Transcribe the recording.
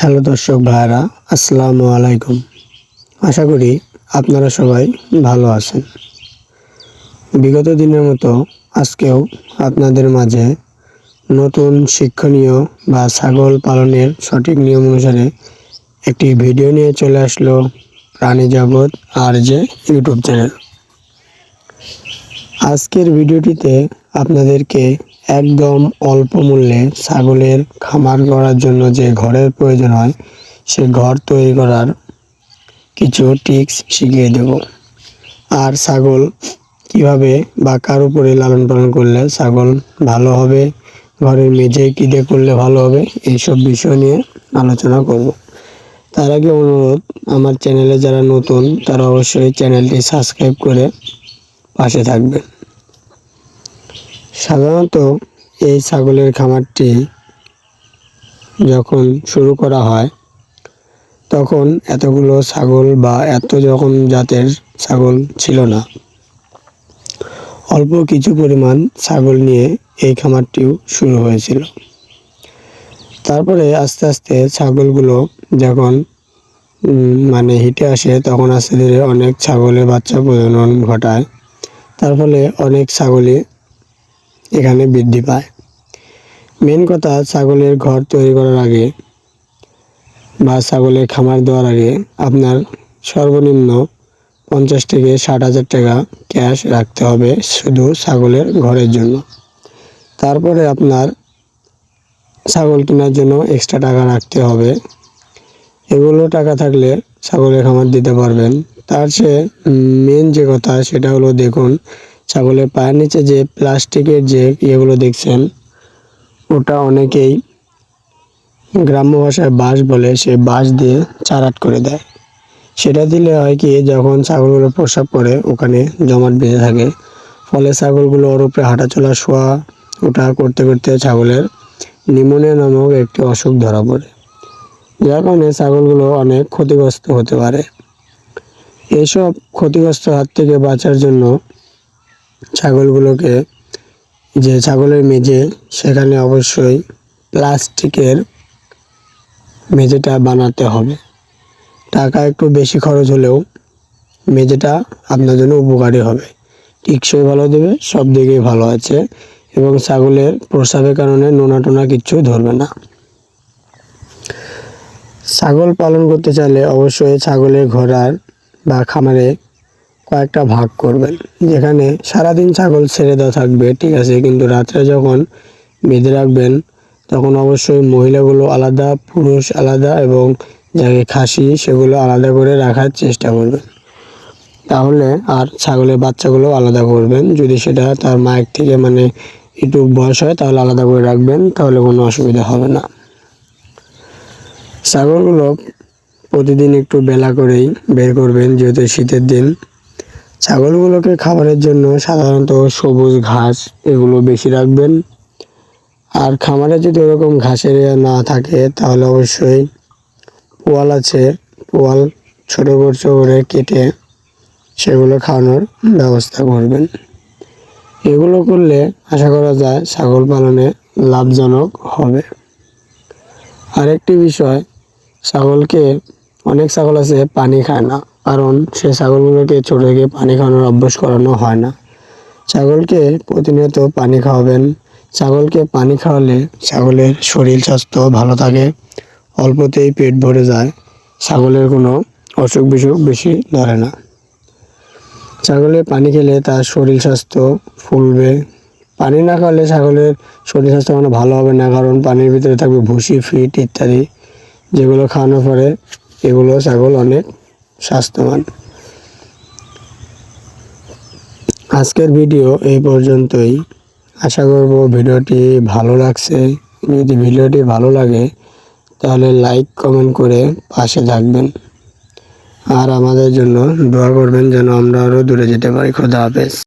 Hello দর্শক ভাইরা, আসসালামু আলাইকুম। আশা করি আপনারা সবাই ভালো আছেন। বিগত দিনের মতো আজকেও আপনাদের মাঝে নতুন শিক্ষণীয় বা ছাগল পালনের সঠিক নিয়ম অনুসারে একটি ভিডিও নিয়ে চলে আসলো প্রাণী জগৎ RJ ইউটিউব চ্যানেল। আজকের ভিডিওটিতে আপনাদেরকে একদম অল্প মূল্যে ছাগলের খামার করার জন্য যে ঘরের প্রয়োজন হয় সে ঘর তৈরি করার কিছু টিপস শিখিয়ে দেব। আর ছাগল কিভাবে বা কার উপরে লালন পালন করলে ছাগল ভালো হবে, ঘরের মেঝে কী দিয়ে করলে ভালো হবে, এইসব বিষয় নিয়ে আলোচনা করব। তার আগে অনুরোধ, আমার চ্যানেলে যারা নতুন তারা অবশ্যই চ্যানেলটি সাবস্ক্রাইব করে পাশে থাকবেন। সাধারণত এই ছাগলের খামারটি যখন শুরু করা হয় তখন এতগুলো ছাগল বা এত যখন জাতের ছাগল ছিল না, অল্প কিছু পরিমাণ ছাগল নিয়ে এই খামারটিও শুরু হয়েছিল। তারপরে আস্তে আস্তে ছাগলগুলো যখন হিটে আসে তখন আস্তে ধীরে অনেক ছাগলের বাচ্চা প্রজনন ঘটায়। তার ফলে অনেক ছাগলই এখানে বৃদ্ধি পায়। মেন কথা, ছাগলের ঘর তৈরি করার আগে বা ছাগলের খামার দেওয়ার আগে আপনার সর্বনিম্ন 50 থেকে 60,000 টাকা ক্যাশ রাখতে হবে শুধু ছাগলের ঘরের জন্য। তারপরে আপনার ছাগল কেনার জন্য এক্সট্রা টাকা রাখতে হবে। এগুলো টাকা থাকলে ছাগলের খামার দিতে পারবেন। তার চেয়ে মেন যে কথা সেটা হলো, দেখুন ছাগলের পায়ের নিচে যে প্লাস্টিকের যে ইয়েগুলো দেখছেন, ওটা অনেকেই গ্রাম্য ভাষায় বাঁশ বলে, সেই বাঁশ দিয়ে চারাট করে দেয়। সেটা দিলে হয় কি, যখন ছাগলগুলো প্রস্রাব করে ওখানে জমাট বেঁধে থাকে, ফলে ছাগলগুলো ওর উপরে হাঁটাচলা শোয়া ওঠা করতে করতে ছাগলের নিউমোনিয়া নামক একটি অসুখ ধরা পড়ে, যার কারণে ছাগলগুলো অনেক ক্ষতিগ্রস্ত হতে পারে। এইসব ক্ষতিগ্রস্ত হাত থেকে বাঁচার জন্য ছাগলগুলোকে যে ছাগলের মেঝে, সেখানে অবশ্যই প্লাস্টিকের মেঝেটা বানাতে হবে। টাকা একটু বেশি খরচ হলেও মেঝেটা আপনার জন্য উপকারী হবে, টেকসই ভালো দেবে, সব দিকেই ভালো আছে এবং ছাগলের প্রস্রাবের কারণে নোনা টোনা কিচ্ছু ধরবে না। ছাগল পালন করতে চাইলে অবশ্যই ছাগলের ঘোড়ার বা খামারে কয়েকটা ভাগ করবেন, যেখানে সারাদিন ছাগল ছেড়ে দেওয়া থাকবে, ঠিক আছে, কিন্তু রাত্রে যখন বেঁধে রাখবেন তখন অবশ্যই মহিলাগুলো আলাদা, পুরুষ আলাদা এবং যাকে খাসি সেগুলো আলাদা করে রাখার চেষ্টা করবেন। তাহলে আর ছাগলের বাচ্চাগুলো আলাদা করবেন, যদি সেটা তার মায়ের থেকে একটু বয়স হয় তাহলে আলাদা করে রাখবেন, তাহলে কোনো অসুবিধা হবে না। ছাগলগুলো প্রতিদিন একটু বেলা করেই বের করবেন, যেহেতু শীতের দিন। ছাগলগুলোকে খাবারের জন্য সাধারণত সবুজ ঘাস এগুলো বেশি রাখবেন। আর খামারে যদি ওরকম ঘাসের না থাকে তাহলে অবশ্যই পোয়াল আছে, পোয়াল ছোটো করে কেটে সেগুলো খাওয়ানোর ব্যবস্থা করবেন। এগুলো করলে আশা করা যায় ছাগল পালনে লাভজনক হবে। আরেকটি বিষয়, ছাগলকে অনেক ছাগল আছে পানি খায় না, কারণ সে ছাগলগুলোকে ছোটো থেকে পানি খাওয়ানোর অভ্যাস করানো হয় না। ছাগলকে প্রতিনিয়ত পানি খাওয়াবেন। ছাগলকে পানি খাওয়ালে ছাগলের শরীর স্বাস্থ্য ভালো থাকে, অল্পতেই পেট ভরে যায়, ছাগলের কোনো অসুখ বিসুখ বেশি ধরে না। ছাগলে পানি খেলে তার শরীর স্বাস্থ্য ফুলবে। পানি না খাওয়ালে ছাগলের শরীর স্বাস্থ্য ভালো হবে না, কারণ পানির ভিতরে থাকবে ভুসি, ফিট ইত্যাদি, যেগুলো খাওয়ানোর পরে এগুলো ছাগল অনেক স্বাস্থ্যবান। আজকের ভিডিও এই পর্যন্তই। আশা করব ভিডিওটি ভালো লাগছে। যদি ভিডিওটি ভালো লাগে তাহলে লাইক কমেন্ট করে পাশে থাকবেন আর আমাদের জন্য দোয়া করবেন যেন আমরা আরও দূরে যেতে পারি। খোদা হাফেজ।